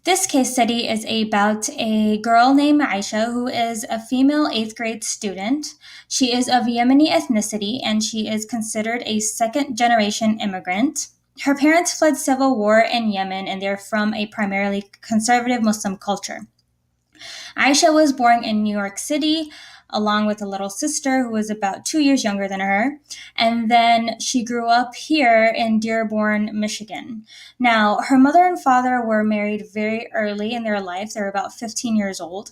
This case study is about a girl named Aishah who is a female eighth grade student. She is of Yemeni ethnicity and she is considered a second generation immigrant. Her parents fled civil war in Yemen and they're from a primarily conservative Muslim culture. Aisha was born in New York City along with a little sister who was about 2 years younger than her. And then she grew up here in Dearborn, Michigan. Now, her mother and father were married very early in their life. They were about 15 years old.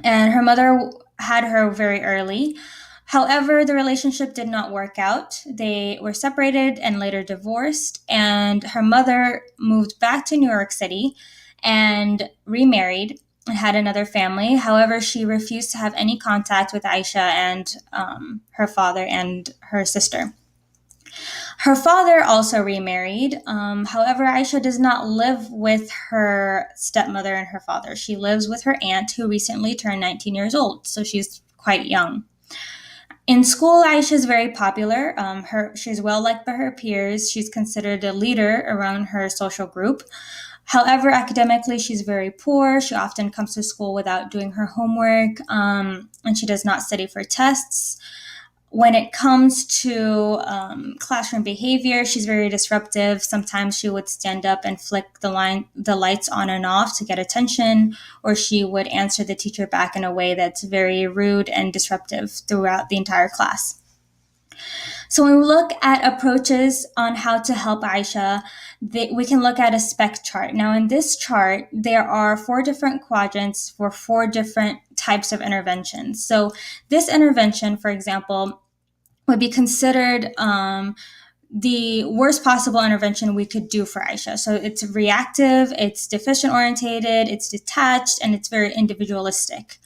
And her mother had her very early. However, the relationship did not work out. They were separated and later divorced. And her mother moved back to New York City and remarried and had another family. However, she refused to have any contact with Aisha and her father and her sister. Her father also remarried. However, Aisha does not live with her stepmother and her father. She lives with her aunt, who recently turned 19 years old, so she's quite young. In school, Aisha is very popular. She's well liked by her peers. She's considered a leader around her social group. However, academically, she's very poor. She often comes to school without doing her homework, and she does not study for tests. When it comes to classroom behavior, she's very disruptive. Sometimes she would stand up and flick the lights on and off to get attention, or she would answer the teacher back in a way that's very rude and disruptive throughout the entire class. So when we look at approaches on how to help Aisha, we can look at a spec chart. Now in this chart, there are 4 different quadrants for 4 different types of interventions. So this intervention, for example, would be considered the worst possible intervention we could do for Aisha. So it's reactive, it's deficient orientated, it's detached, and it's very individualistic.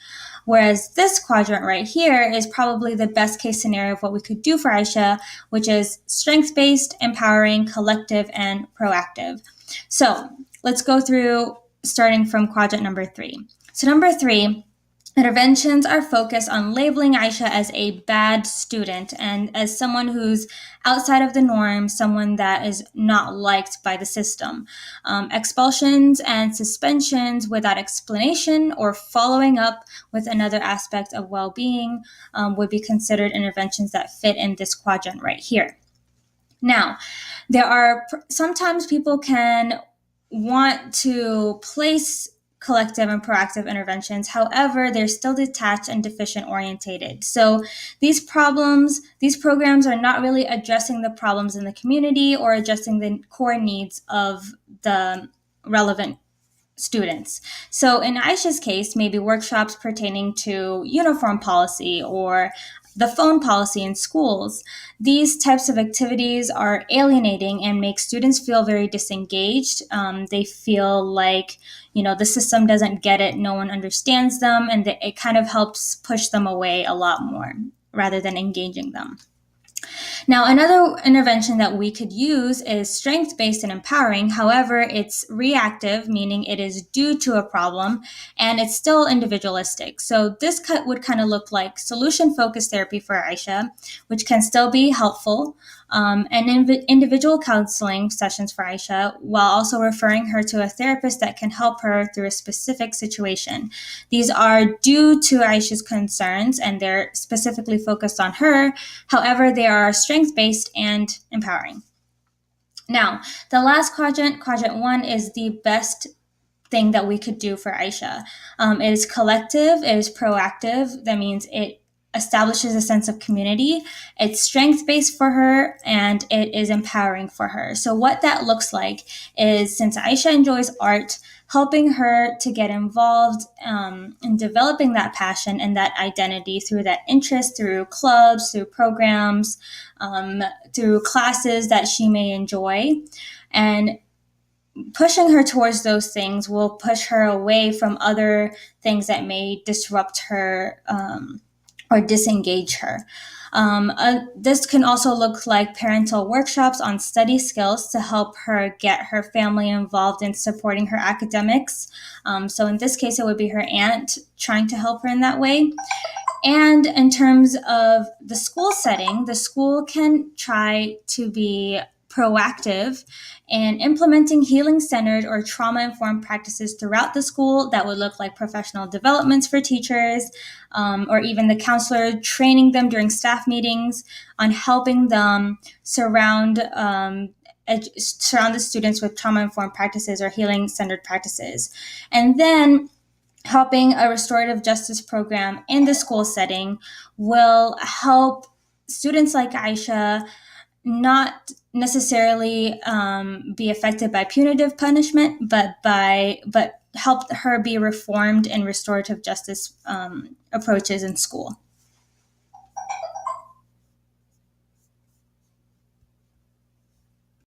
Whereas this quadrant right here is probably the best case scenario of what we could do for Aisha, which is strength-based, empowering, collective, and proactive. So let's go through starting from quadrant number 3. So number 3, interventions are focused on labeling Aisha as a bad student and as someone who's outside of the norm, someone that is not liked by the system. Expulsions and suspensions without explanation or following up with another aspect of well-being would be considered interventions that fit in this quadrant right here. Now, sometimes people can want to place collective and proactive interventions. However, they're still detached and deficient orientated. So these programs are not really addressing the problems in the community or addressing the core needs of the relevant students. So in Aisha's case, maybe workshops pertaining to uniform policy or the phone policy in schools. These types of activities are alienating and make students feel very disengaged. They feel like, the system doesn't get it, no one understands them, and it kind of helps push them away a lot more rather than engaging them. Now, another intervention that we could use is strength-based and empowering. However, it's reactive, meaning it is due to a problem, and it's still individualistic. So this would kind of look like solution-focused therapy for Aisha, which can still be helpful, and individual counseling sessions for Aisha, while also referring her to a therapist that can help her through a specific situation. These are due to Aisha's concerns, and they're specifically focused on her. However, they are strength-based and empowering. Now, the last quadrant 1, is the best thing that we could do for Aisha. It is collective, it is proactive. That means it establishes a sense of community. It's strength-based for her, and it is empowering for her. So what that looks like is, since Aisha enjoys art, helping her to get involved in developing that passion and that identity through that interest, through clubs, through programs, through classes that she may enjoy. And pushing her towards those things will push her away from other things that may disrupt her or disengage her. This can also look like parental workshops on study skills to help her get her family involved in supporting her academics. So in this case, it would be her aunt trying to help her in that way. And in terms of the school setting, the school can try to be proactive and implementing healing-centered or trauma-informed practices throughout the school. That would look like professional developments for teachers, or even the counselor training them during staff meetings on helping them surround the students with trauma-informed practices or healing-centered practices. And then helping a restorative justice program in the school setting will help students like Aisha not necessarily be affected by punitive punishment, but help her be reformed in restorative justice approaches in school.